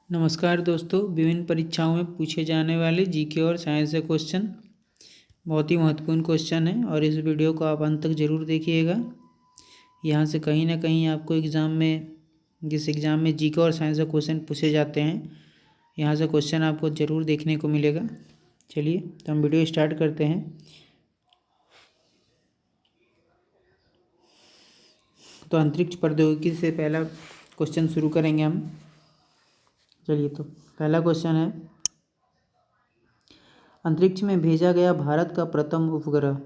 नमस्कार दोस्तों, विभिन्न परीक्षाओं में पूछे जाने वाले जीके और साइंस से क्वेश्चन बहुत ही महत्वपूर्ण क्वेश्चन है और इस वीडियो को आप अंत तक ज़रूर देखिएगा। यहाँ से कहीं ना कहीं आपको जिस एग्ज़ाम में जीके और साइंस से क्वेश्चन पूछे जाते हैं, यहाँ से क्वेश्चन आपको ज़रूर देखने को मिलेगा। चलिए तो हम वीडियो स्टार्ट करते हैं। तो अंतरिक्ष प्रौद्योगिकी से पहला क्वेश्चन शुरू करेंगे हम। चलिए तो पहला क्वेश्चन है, अंतरिक्ष में भेजा गया भारत का प्रथम उपग्रह।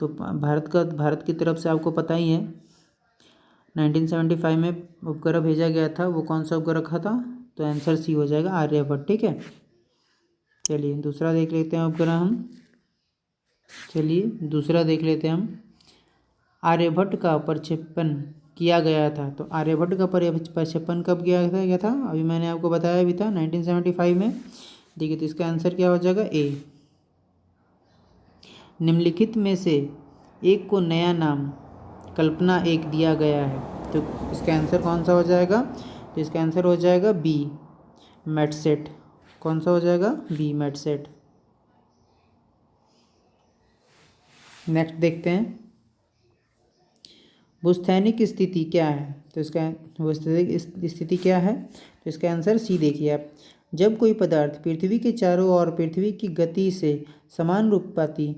तो भारत की तरफ से आपको पता ही है 1975 में उपग्रह भेजा गया था। वो कौन सा उपग्रह था? तो आंसर सी हो जाएगा, आर्यभट्ट। ठीक है, चलिए दूसरा देख लेते हैं उपग्रह हम। आर्यभट्ट का प्रक्षेपण किया गया था। तो आर्यभट्ट का प्रक्षेपण कब किया था? अभी मैंने आपको बताया भी था 1975 में। देखिए तो इसका आंसर क्या हो जाएगा? ए। निम्नलिखित में से एक को नया नाम कल्पना एक दिया गया है। तो इसका आंसर कौन सा हो जाएगा? तो इसका आंसर हो जाएगा बी, मेटसेट। कौन सा हो जाएगा? बी, मेटसेट। नेक्स्ट देखते हैं, भूस्थैनिक स्थिति क्या है? तो इसका भूस्थैनिक स्थिति क्या है? तो इसका आंसर सी देखिए आप। जब कोई पदार्थ पृथ्वी के चारों ओर पृथ्वी की गति से समानुपाती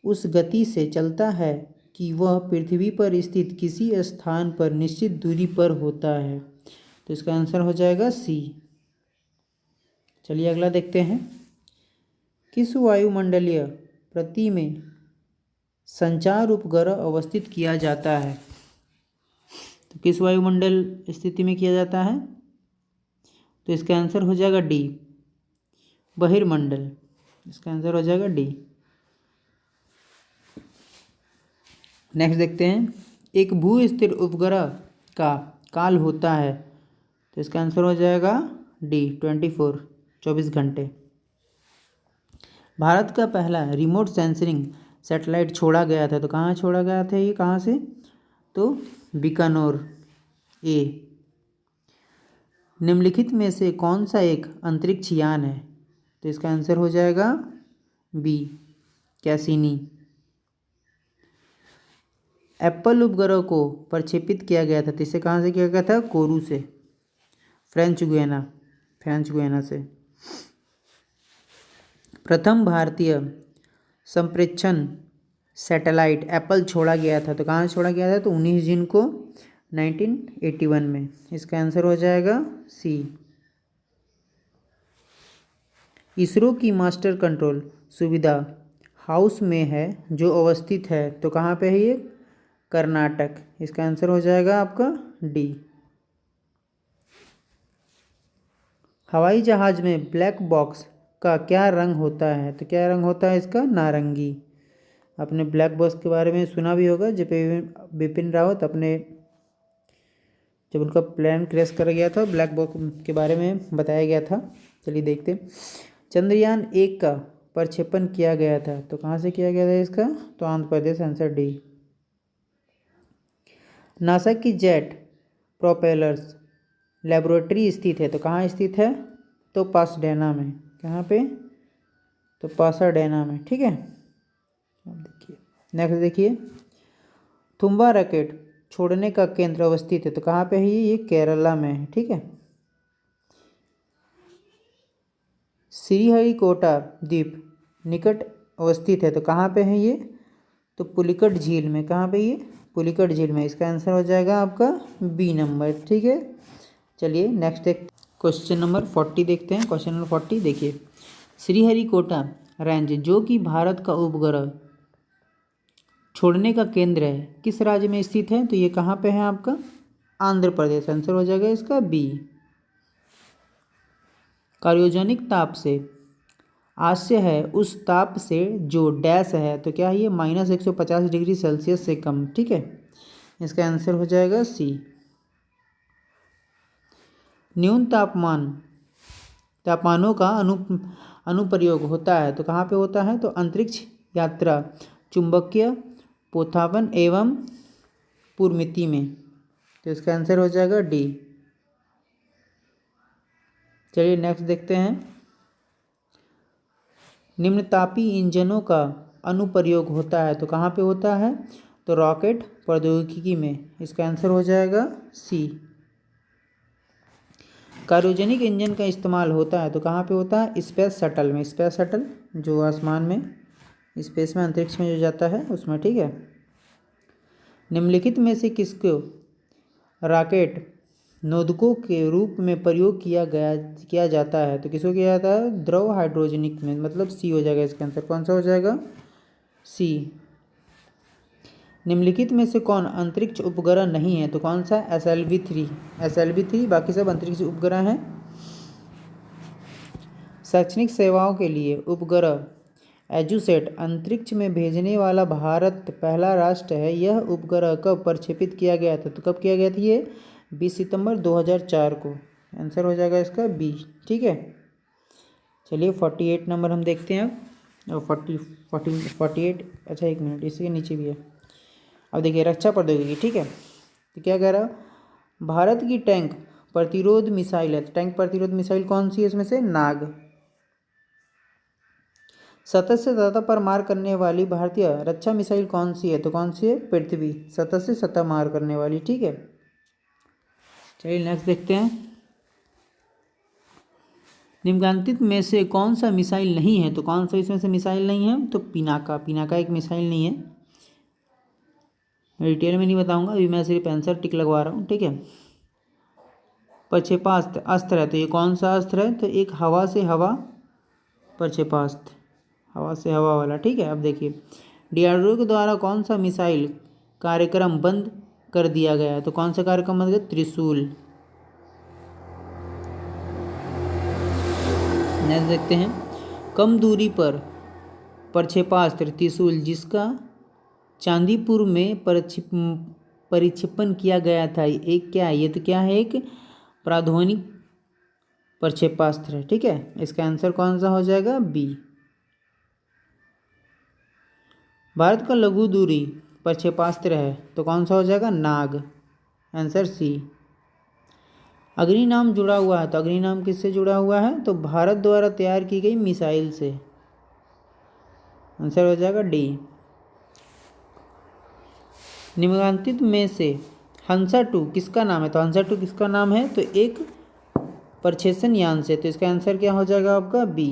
उस गति से चलता है कि वह पृथ्वी पर स्थित किसी स्थान पर निश्चित दूरी पर होता है। तो इसका आंसर हो जाएगा सी। चलिए अगला देखते हैं, किस वायुमंडलीय प्रति में संचार उपग्रह अवस्थित किया जाता है? तो किस वायुमंडल स्थिति में किया जाता है? तो इसका आंसर हो जाएगा डी, बहिर्मंडल। इसका आंसर हो जाएगा डी। नेक्स्ट देखते हैं, एक भू स्थिर उपग्रह का काल होता है। तो इसका आंसर हो जाएगा डी, 24 घंटे। भारत का पहला रिमोट सेंसिंग सैटेलाइट छोड़ा गया था। तो कहाँ छोड़ा गया था ये? कहाँ से? तो बीकानेर। ए। निम्नलिखित में से कौन सा एक अंतरिक्ष यान है? तो इसका आंसर हो जाएगा बी, कैसिनी। एप्पल उपग्रह को प्रक्षेपित किया गया था। तो इसे कहाँ से किया गया था? कोरू से, फ्रेंच गुयाना से। प्रथम भारतीय संप्रेषण सैटेलाइट एप्पल छोड़ा गया था। तो कहाँ छोड़ा गया था? तो 19 जून को 1981 में। इसका आंसर हो जाएगा सी। इसरो की मास्टर कंट्रोल सुविधा हाउस में है जो अवस्थित है। तो कहाँ पे है ये? कर्नाटक। इसका आंसर हो जाएगा आपका डी। हवाई जहाज में ब्लैक बॉक्स का क्या रंग होता है? तो क्या रंग होता है इसका? नारंगी। आपने ब्लैक बॉक्स के बारे में सुना भी होगा, जब बिपिन रावत जब उनका प्लेन क्रैश कर गया था, ब्लैक बॉक्स के बारे में बताया गया था। चलिए देखते हैं, चंद्रयान 1 का प्रक्षेपण किया गया था। तो कहाँ से किया गया था इसका? तो Andhra Pradesh. Answer D. NASA की जेट प्रोपेलर्स लेबोरेटरी स्थित है। तो कहाँ स्थित है? तो पासडेना में। कहाँ पे? तो पासाडेना में। ठीक है, अब देखिए नेक्स्ट देखिए, तुम्बा रॉकेट छोड़ने का केंद्र अवस्थित है। तो कहाँ पे है ये? केरला में है। ठीक है, श्रीहरिकोटा द्वीप निकट अवस्थित है। तो कहाँ पे है ये? तो पुलिकट झील में। कहाँ पे ये? पुलिकट झील में। इसका आंसर हो जाएगा आपका बी नंबर। ठीक है, चलिए नेक्स्ट क्वेश्चन नंबर 40 देखते हैं। क्वेश्चन नंबर 40 देखिए, श्रीहरिकोटा रेंज जो कि भारत का उपग्रह छोड़ने का केंद्र है, किस राज्य में स्थित है? तो ये कहाँ पे है आपका? आंध्र प्रदेश। आंसर हो जाएगा इसका बी। क्रायोजेनिक ताप से आश्चर्य है उस ताप से जो डैश है। तो क्या है ये? -150 डिग्री सेल्सियस से कम। ठीक है, इसका आंसर हो जाएगा सी। न्यून तापमानों का अनुप्रयोग होता है। तो कहाँ पे होता है? तो अंतरिक्ष यात्रा, चुंबकीय पोथावन एवं पूर्वमिति में। तो इसका आंसर हो जाएगा डी। चलिए नेक्स्ट देखते हैं। निम्नतापी इंजनों का अनुप्रयोग होता है तो कहाँ पे होता है? तो रॉकेट प्रौद्योगिकी में। इसका आंसर हो जाएगा सी। क्रायोजेनिक इंजन का इस्तेमाल होता है तो कहाँ पे होता है? स्पेस शटल में। स्पेस शटल जो आसमान में, स्पेस में, अंतरिक्ष में जो जाता है उसमें, ठीक है। निम्नलिखित में से किसको रॉकेट नोदकों के रूप में प्रयोग किया जाता है? तो किसको किया जाता है? द्रव हाइड्रोजनिक में, मतलब सी हो जाएगा इसका आंसर। कौन सा हो जाएगा? सी। निम्नलिखित में से कौन अंतरिक्ष उपग्रह नहीं है? तो कौन सा? SLV-3। SLV-3, बाकी सब अंतरिक्ष उपग्रह हैं। शैक्षणिक सेवाओं के लिए उपग्रह एजुसेट अंतरिक्ष में भेजने वाला भारत पहला राष्ट्र है। यह उपग्रह कब प्रक्षेपित किया गया था? तो कब किया गया था ये? 20 सितंबर 2004 को। आंसर हो जाएगा इसका बी, ठीक है। चलिए 48 नंबर हम देखते हैं अब। 48, अच्छा एक मिनट, इसी के नीचे भी है। अब देखिए रक्षा प्रौद्योगिकी, ठीक है। तो क्या कह रहा है? भारत की टैंक प्रतिरोध मिसाइल है। टैंक प्रतिरोध मिसाइल कौन सी है इसमें से? नाग। सतह से सतह पर मार करने वाली भारतीय रक्षा मिसाइल कौन सी है? तो कौन सी है? पृथ्वी। सतह से सतह मार करने वाली, ठीक है। चलिए नेक्स्ट देखते हैं। निम्नलिखित में से कौन सा मिसाइल नहीं है? तो कौन सा इसमें से मिसाइल नहीं है? तो पिनाका। पिनाका एक मिसाइल नहीं है। मैं डिटेल में नहीं बताऊंगा, अभी मैं सिर्फ आंसर टिक लगवा रहा हूँ, ठीक है। प्रक्षेपास्त्र अस्त्र है तो ये कौन सा अस्त्र है? तो एक हवा से हवा प्रक्षेपास्त्र, हवा से हवा वाला, ठीक है। अब देखिए DRDO के द्वारा कौन सा मिसाइल कार्यक्रम बंद कर दिया गया है? तो कौन सा कार्यक्रम बंद किया? त्रिशूल। नेक्स्ट देखते हैं। कम दूरी पर प्रक्षेपास्त्र त्रिशूल जिसका चांदीपुर में परिक्षेपण किया गया था, एक क्या है ये? तो क्या है? एक प्राथमिक प्रक्षेपास्त्र है, ठीक है। इसका आंसर कौन सा हो जाएगा? बी। भारत का लघु दूरी प्रक्षेपास्त्र है तो कौन सा हो जाएगा? नाग। Answer C. अग्नि नाम जुड़ा हुआ है तो अग्नि नाम किससे जुड़ा हुआ है? तो भारत द्वारा तैयार की गई मिसाइल से। आंसर हो जाएगा डी। निम्नलिखित में से हंसा 2 किसका नाम है? तो हंसा 2 किसका नाम है? तो एक प्रक्षेपण यान से। तो इसका आंसर क्या हो जाएगा आपका? बी।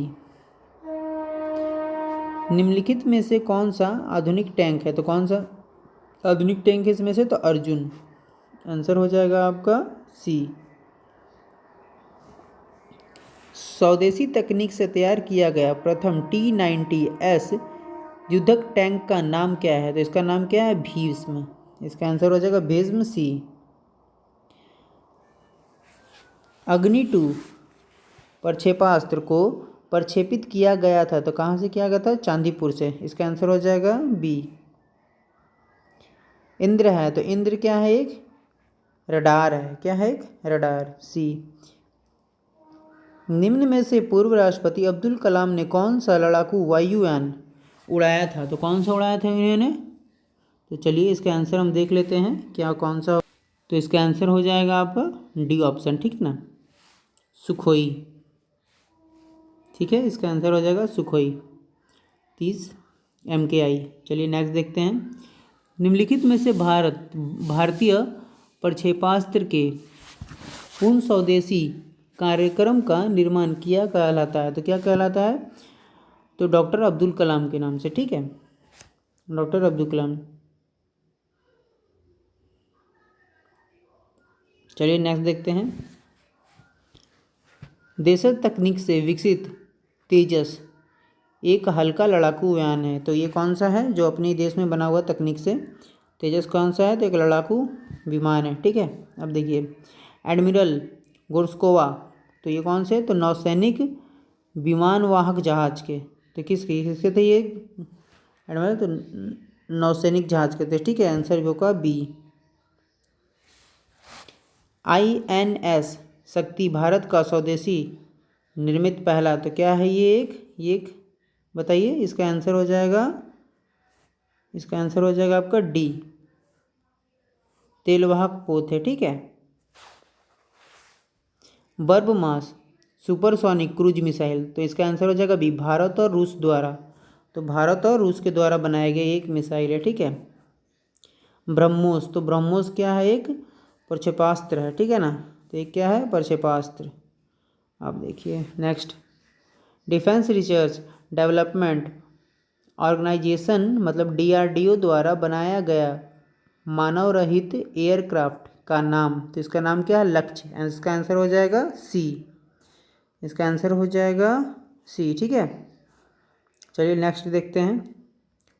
निम्नलिखित में से कौन सा आधुनिक टैंक है? तो कौन सा आधुनिक टैंक है इसमें से? तो अर्जुन। आंसर हो जाएगा आपका सी। स्वदेशी तकनीक से तैयार किया गया प्रथम T-90S युद्धक टैंक का नाम क्या है? तो इसका नाम क्या है? भीष्म। इसका आंसर हो जाएगा भीष्म, सी। अग्नि 2 प्रक्षेपास्त्र को प्रक्षेपित किया गया था तो कहाँ से किया गया था? चांदीपुर से। इसका आंसर हो जाएगा बी। इंद्र है तो इंद्र क्या है? एक रडार है। क्या है? एक रडार, सी। निम्न में से पूर्व राष्ट्रपति अब्दुल कलाम ने कौन सा लड़ाकू वायुयान उड़ाया था? तो कौन सा उड़ाया था इन्होंने? तो चलिए इसका आंसर हम देख लेते हैं क्या कौन सा। तो इसका आंसर हो जाएगा आपका डी ऑप्शन, ठीक ना, सुखोई। ठीक है, इसका आंसर हो जाएगा सुखोई 30 MKI। चलिए नेक्स्ट देखते हैं। निम्नलिखित में से भारतीय प्रक्षेपास्त्र के पूर्ण स्वदेशी कार्यक्रम का निर्माण किया कहलाता है? तो क्या कहलाता है? तो डॉक्टर अब्दुल कलाम के नाम से, ठीक है, डॉक्टर अब्दुल कलाम। चलिए नेक्स्ट देखते हैं। देशज तकनीक से विकसित तेजस एक हल्का लड़ाकू यान है तो ये कौन सा है जो अपने देश में बना हुआ तकनीक से? तेजस कौन सा है? तो एक लड़ाकू विमान है, ठीक है। अब देखिए एडमिरल गोर्स्कोवा तो ये कौन से? तो नौसैनिक विमान वाहक जहाज के। तो किसके थे ये एडमिरल? तो नौसैनिक जहाज के थे, ठीक है। आंसर होगा बी। INS शक्ति भारत का स्वदेशी निर्मित पहला तो क्या है ये? एक बताइए। इसका आंसर हो जाएगा आपका डी, तेलवाहक पोत है, ठीक है। बर्ब मास सुपरसोनिक क्रूज मिसाइल, तो इसका आंसर हो जाएगा बी, भारत और रूस द्वारा। तो भारत और रूस के द्वारा बनाए गए एक मिसाइल है, ठीक है। ब्रह्मोस, तो ब्रह्मोस क्या है, एक प्रक्षेपास्त्र है, ठीक है ना। तो एक क्या है, प्रक्षेपास्त्र। आप देखिए next, defence research development organisation मतलब डीआरडीओ द्वारा बनाया गया मानव रहित एयरक्राफ्ट का नाम, तो इसका नाम क्या है, लक्ष्य। इसका आंसर हो जाएगा सी, इसका आंसर हो जाएगा सी, ठीक है। चलिए नेक्स्ट देखते हैं,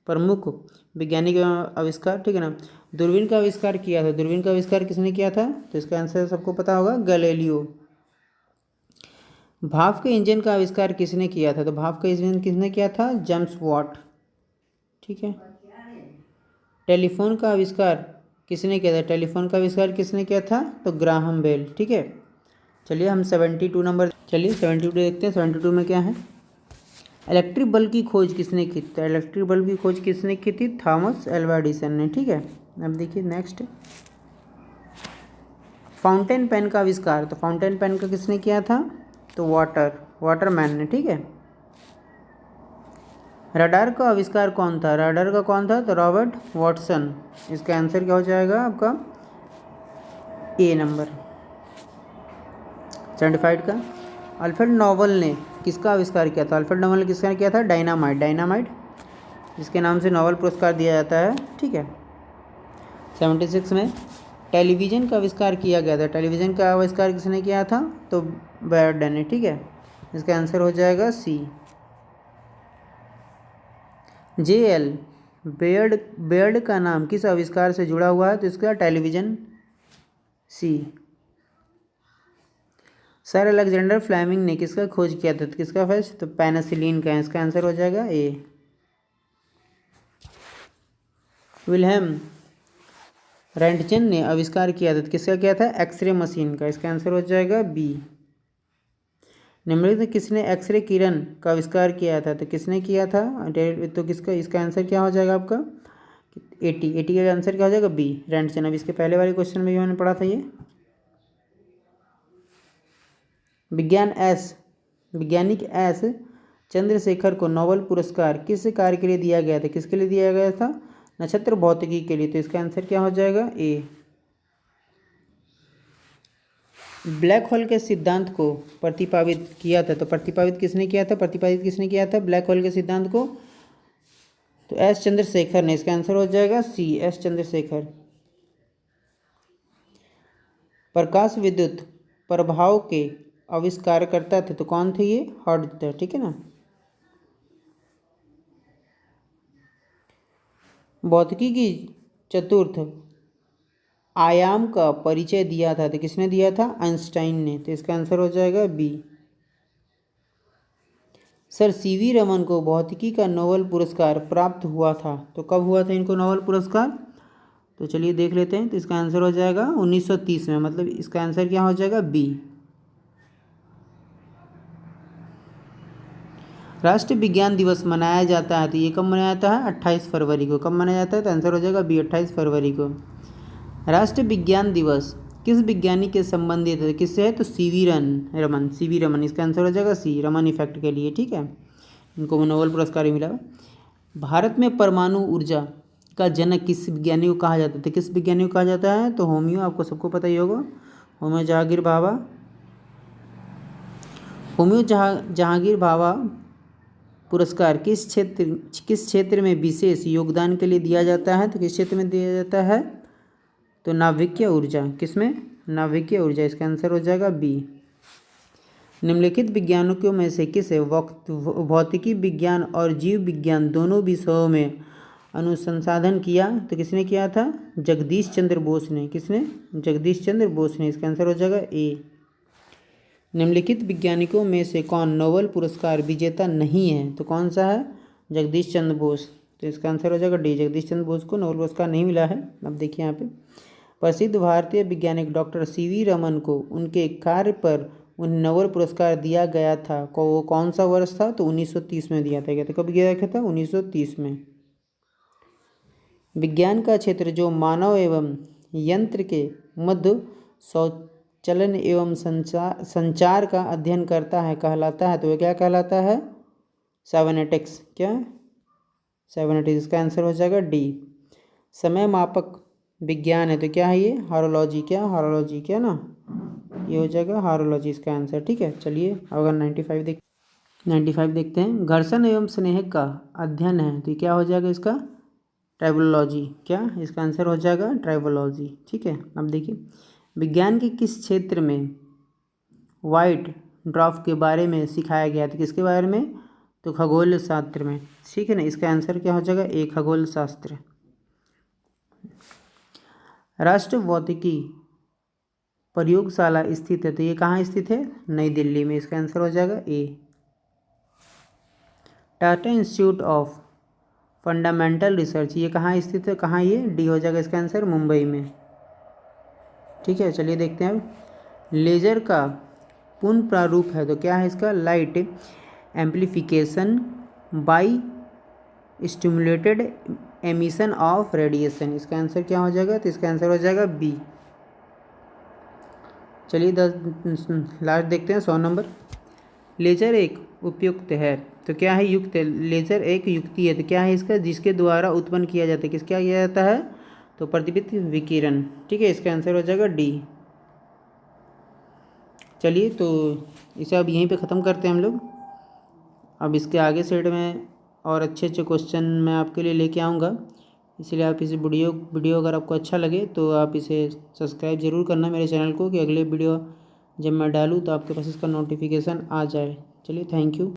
प्रमुख वैज्ञानिक आविष्कार, ठीक है ना। दूरबीन का आविष्कार किया था, दूरबीन का आविष्कार किसने किया था, तो इसका आंसर सबको पता होगा, गैलीलियो। भाप के इंजन का आविष्कार किसने किया था, तो भाप का इंजन किसने किया था, जेम्स वाट, ठीक है। टेलीफोन का आविष्कार किसने किया था, टेलीफोन का आविष्कार किसने किया था, तो ग्राहम बेल, ठीक है। चलिए हम 72 नंबर, चलिए 72 देखते हैं। 72 में क्या है, इलेक्ट्रिक बल्ब की खोज किसने की, तो इलेक्ट्रिक बल्ब की खोज किसने की थी, थॉमस एल्वा एडिसन ने, ठीक है। अब देखिए नेक्स्ट, फाउंटेन पेन का आविष्कार, तो फाउंटेन पेन का किसने किया था, तो वाटरमैन ने, ठीक है। रडार का आविष्कार कौन था, रडार का कौन था, तो रॉबर्ट वॉटसन। इसका आंसर क्या हो जाएगा आपका, ए नंबर। 75 का, अल्फ्रेड नोबल ने किसका आविष्कार किया था, अल्फ्रेड नोबल ने किसका किया था, डायनामाइट, जिसके नाम से नोबेल पुरस्कार दिया जाता है, ठीक है। 76 में टेलीविज़न का आविष्कार किया गया था, टेलीविज़न का आविष्कार किसने किया था, तो बेयर्ड ने, ठीक है। इसका आंसर हो जाएगा सी। JL बेयर्ड का नाम किस आविष्कार से जुड़ा हुआ है, तो इसका टेलीविज़न, सी। सर अलेक्जेंडर फ्लेमिंग ने किसका खोज किया था, तो किसका फर्स्ट, तो पेनिसिलिन का, इसका आंसर हो जाएगा ए। विल्हेम रैंटजन ने आविष्कार किया था, तो किसका किया था, एक्सरे मशीन का, इसका आंसर हो जाएगा बी। निम्नलिखित किसने एक्सरे किरण का आविष्कार किया था, तो किसने किया था, तो किसका, इसका आंसर क्या हो जाएगा आपका, 80 का आंसर क्या हो जाएगा, बी, रैंटजन। अब इसके पहले वाले क्वेश्चन में भी मैंने पढ़ा था ये। वैज्ञानिक एस चंद्रशेखर को नोबेल पुरस्कार किस कार्य के लिए दिया गया था, किसके लिए दिया गया था, नक्षत्र भौतिकी के लिए, तो इसका आंसर क्या हो जाएगा, ए। ब्लैक होल के सिद्धांत को प्रतिपादित किया था, तो प्रतिपादित किसने किया था, ब्लैक होल के सिद्धांत को, तो एस चंद्रशेखर ने, इसका आंसर हो जाएगा सी, एस चंद्रशेखर। प्रकाश विद्युत प्रभाव के आविष्कारकर्ता थे, तो कौन थे ये, हर्ट्ज, ठीक है ना। भौतिकी की चतुर्थ आयाम का परिचय दिया था, तो किसने दिया था, आइंस्टाइन ने, तो इसका आंसर हो जाएगा बी। सर सीवी रमन को भौतिकी का नोबेल पुरस्कार प्राप्त हुआ था, तो कब हुआ था इनको नोबेल पुरस्कार, तो चलिए देख लेते हैं। तो इसका आंसर हो जाएगा 1930 में, मतलब इसका आंसर क्या हो जाएगा, बी। राष्ट्रीय विज्ञान दिवस मनाया जाता है, तो ये कब मनाया जाता है, 28 फरवरी को। कब मनाया जाता है, तो आंसर हो जाएगा बी, 28 फरवरी को। राष्ट्रीय विज्ञान दिवस किस विज्ञानी के संबंधित है, किससे है, तो सीवी रमन, इसका आंसर हो जाएगा सी, रमन इफेक्ट के लिए, ठीक है। इनको नोबेल पुरस्कार भी मिला। भारत में परमाणु ऊर्जा का जनक किस विज्ञानी को कहा जाता है, तो किस विज्ञानी को कहा जाता है, तो होमियो, आपको सबको पता ही होगा, होमियो जहांगीर भाभा पुरस्कार किस क्षेत्र में विशेष योगदान के लिए दिया जाता है, तो किस क्षेत्र में दिया जाता है, तो नाभिकीय ऊर्जा, किसमें, नाभिकीय ऊर्जा, इसका आंसर हो जाएगा बी। निम्नलिखित विज्ञानों में से किसे भौतिकी विज्ञान और जीव विज्ञान दोनों विषयों में अनुसंधान किया, तो किसने किया था, जगदीश चंद्र बोस ने, किसने, जगदीश चंद्र बोस ने, इसका आंसर हो जाएगा ए। निम्नलिखित वैज्ञानिकों में से कौन नोबेल पुरस्कार विजेता नहीं है, तो कौन सा है, जगदीश चंद्र बोस, तो इसका आंसर हो जाएगा डी, जगदीश चंद्र बोस को नोबेल पुरस्कार नहीं मिला है। अब देखिए यहाँ पे, प्रसिद्ध भारतीय वैज्ञानिक डॉक्टर सीवी रमन को उनके कार्य पर उन्हें नोबेल पुरस्कार दिया गया था, वो कौन सा वर्ष था, तो 1930 में दिया था। कब दिया गया था, 1930 में। विज्ञान का क्षेत्र जो मानव एवं यंत्र के मध्य चलन एवं संचार का अध्ययन करता है कहलाता है, तो वह क्या कहलाता है? साइबरनेटिक्स। क्या? साइबरनेटिक्स। इसका आंसर हो जाएगा डी। समय मापक विज्ञान है, तो क्या है ये? हॉरोलॉजी। क्या? हॉरोलॉजी। क्या ना, ये हो जाएगा हॉरोलॉजी इसका आंसर। ठीक है, चलिए अगर 95 देखते हैं। घर्षण एवं स्नेह का अध्ययन है, तो क्या हो जाएगा इसका? ट्राइबोलॉजी। क्या? इसका आंसर हो जाएगा ट्राइबोलॉजी। ठीक है, अब देखिए विज्ञान के किस क्षेत्र में वाइट ड्वार्फ के बारे में सिखाया गया था? किसके बारे में? तो खगोल शास्त्र में। ठीक है ना, इसका आंसर क्या हो जाएगा? ए, खगोल शास्त्र। राष्ट्रीय भौतिकी प्रयोगशाला स्थित है, तो ये कहाँ स्थित है? नई दिल्ली में। इसका आंसर हो जाएगा A. Tata institute of fundamental research, ये कहाँ स्थित है? कहाँ ये? डी हो जाएगा इसका आंसर, मुंबई में। ठीक है, चलिए देखते हैं अब। लेजर का पूर्ण प्रारूप है, तो क्या है इसका? Light amplification by stimulated emission of radiation. इसका आंसर क्या हो जाएगा? तो इसका आंसर हो जाएगा बी। चलिए लास्ट देखते हैं 100 नंबर। लेजर एक उपयुक्त है, तो क्या है? युक्त है। लेजर एक युक्ति है, तो क्या है इसका? जिसके द्वारा उत्पन्न किया जाता है। किसका किया जाता है? तो प्रतिबिंब विकिरण। ठीक है, इसका आंसर हो जाएगा डी। चलिए तो इसे अब यहीं पे ख़त्म करते हैं हम लोग। अब इसके आगे सेट में और अच्छे अच्छे क्वेश्चन मैं आपके लिए लेके आऊँगा, इसलिए आप इस वीडियो अगर आपको अच्छा लगे तो आप इसे सब्सक्राइब ज़रूर करना मेरे चैनल को, कि अगले वीडियो जब मैं डालूँ तो आपके पास इसका नोटिफिकेशन आ जाए। चलिए, थैंक यू।